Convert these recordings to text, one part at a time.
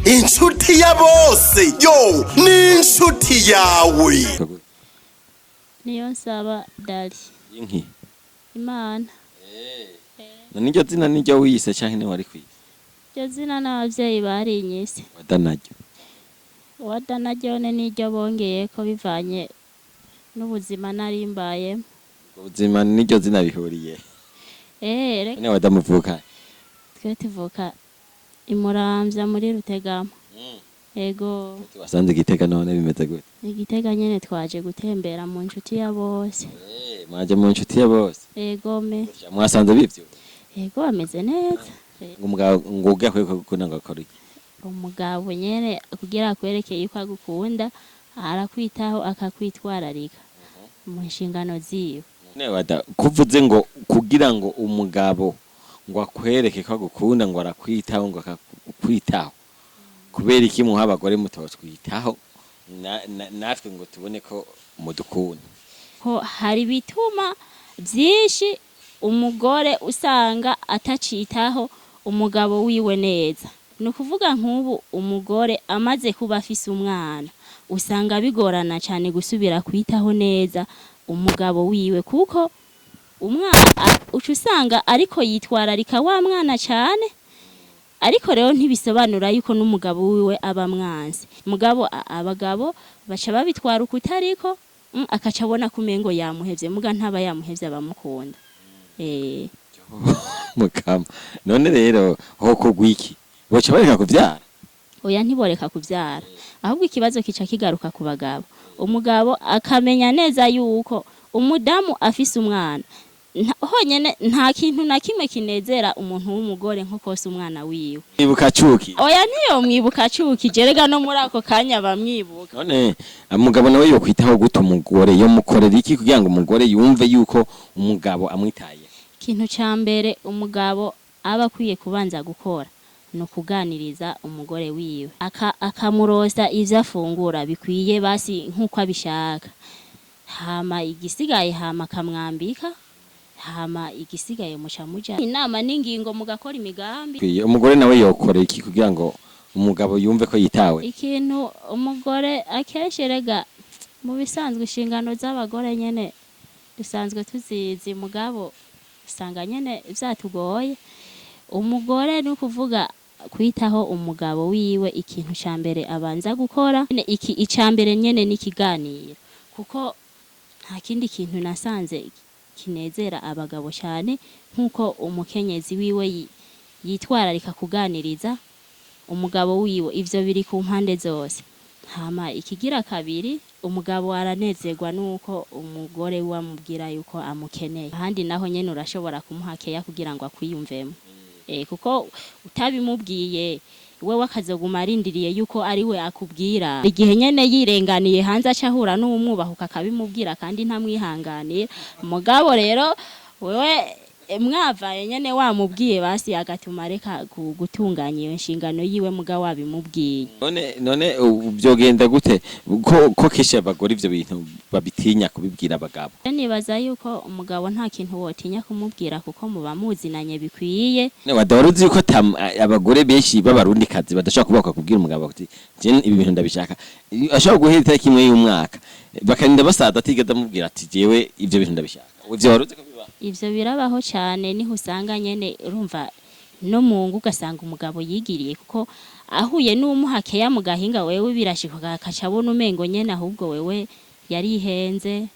inshuti ya bose yo ni inshuti yawe. Niyo nsaba Dali Inki. Imana. Niryo zina niryo wiyise canke ni wari kwise? Iryo zina n'abavyeyi barinyise. Wadanaryo niryo bongeyeko bivanye n'ubuzima nari mbayemo. Ubuzima niryo zina bihuriye. Ne wadamuvuka. Twe tuvuka imuramvya muri Rutegama. Ego. Wasanze Gitega none bimeze gute? Igitega nyene twaje gutembera mu nshuti ya bose. Mwaje mu nshuti ya bose? Ego me. Mwasanze bivyo? Ego ameze neza. Umugabo nguga kwe gukunda ngakora iki? Umugabo nyene kugira akwerekeye yuko agukunda arakwitaho akakwitwararika mu nshingano ziwe. Ne wada kuvuze ngo kugira ngo umugabo ngo akwereke ko agukunda ngo arakwitaho ngo akakwitaho kubera iki muha abagore mutotwitaho natwe ngo tubone ko mudukunda ko hari bituma byinshi umugore usanga atacitaho umugabo wiwe neza. No kuvuga nk'ubu umugore amaze kuba afise umwana usanga bigorana cyane gusubira kwitaho neza umugabo wiwe kuko umwana usanga ariko yitwararika wa mwana cyane, ariko rero ntibisobanura yuko n'umugabo wiwe aba mwanzi. Mugabo abagabo baca babitwara ukutariko akaca abona kumengo yamuhevye muga ntaba yamuhevye abamukunda. Mukama none rero hoko gwiki boca bareka kuvyara? Oya ntiboreka kuvyara, ahubwo ikibazo kica kigaruka ku bagabo. Umugabo akamenya neza yuko umudamu afise umwana honyene nta kintu na kimwe kinezera umuntu w'umugore nko kose umwana wiwe. Mwibuka cuki? Oya niyo mwibuka cuki jerega no muri ako kanya bamwibuka. None umugabo nawe yo kwitaho guta umugore yo mukorera iki kugira ngo umugore yumve yuko umugabo amwitaye? Ikintu ca mbere umugabo aba akwiye kubanza gukora no kuganiriza umugore wiwe akamurosa ivyo afungura bikwiye basi nkuko abishaka, hama igisigaye hama kamwambika, hama igisigaye muca inama n'ingingo mugakora imigambi. Umugore nawe yokora iki kugira ngo umugabo yumve ko yitawe? Ikintu umugore akesherega mu bisanzwe inshingano z'abagore nyene dusanzwe tuzizi, mugabo usanga nyene vyatugoye. Umugore ni kuvuga kwitaho umugabo wiwe, ikintu ca mbere abanza gukora iki icambere nyene n'ikiganiro, kuko nta kindi kintu nasanze kinezera abagabo cyane nkuko umukenyezi wiwe yitwararika kuganiriza umugabo wiwe. Ivyo biri ku mpande zose. Hama ikigira kabiri umugabo aranezerwa nuko umugore we amubwira yuko amukeneye, ahandi naho nyene urashobora kumuhakeya kugira ngo akwiyumvemo. Kuko utabimubwiye wewe akazoguma arindiriye yuko ari we akubwira, igihe nyene yirenganiye hanze acahura n'umwubahuka akabimubwira kandi ntamwihanganiye. Mugabo rero wewe mwavaye nyene wamubwiye basi agatuma reka gutunganya iyo nshingano yiwe muga wabimubwiye. None byogenda gute ko kesha abagore ivyo bintu babitinya kubibwira abagabo? Nibaza yuko umugabo nta kintu wotinya kumubwira kuko muba muzinanye bikwiye. Ne wadaruzi yuko abagore benshi b'abarundi kazi badashaka kubaka kubwira umugabo ati je ibi bintu ndabishaka, ashaka guhita kimwe y'umwaka bakarinda basaza atigeze amubwira ati jewe ivyo bintu ndabishaka. Ivyo waruzi ko ivyo birabaho cyane, niho usanga nyene urumva no mungu ugasanga umugabo yigiriye kuko ahuye n'umuhakeya mu gahinga wewe birashika akaca abona umengo nyene ahubwo wewe yarihenze.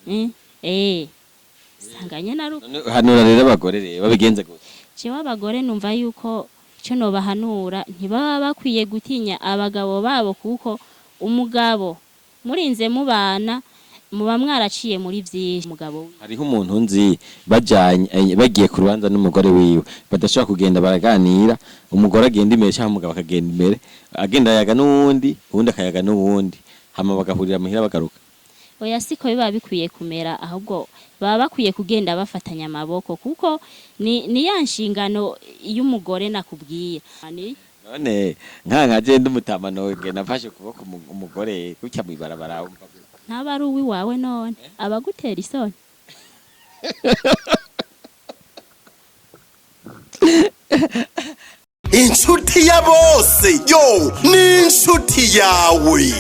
Sanga nyene hanura rero abagore rero babigenze gute? Jewe abagore numva yuko ico no bahanura ntibaba bakwiye gutinya abagabo babo kuko umugabo murinze mubana muba mwaraciye muri vyinshi. Umugabo hariho umuntu nzi bajanye bagiye ku rubanza n'umugore wiwe badashaka kugenda baraganira, umugore agenda imbere cyangwa umugabo akagenda imbere agenda yaga n'uwundi uwundi akayaga n'uwundi hama bagahurira muhira bagaruka. Oya siko biba bikwiye kumera, ahubwo baba bakwiye kugenda bafatanya amaboko kuko ni ya nshingano y'umugore nakubwiye. None nkaje ndumutamano ngena mfashe kuboko umugore kucya mwibarabara ntaba ari uwiwawe none abagutera isoni. inshuti ya bose yo ni inshuti yawe.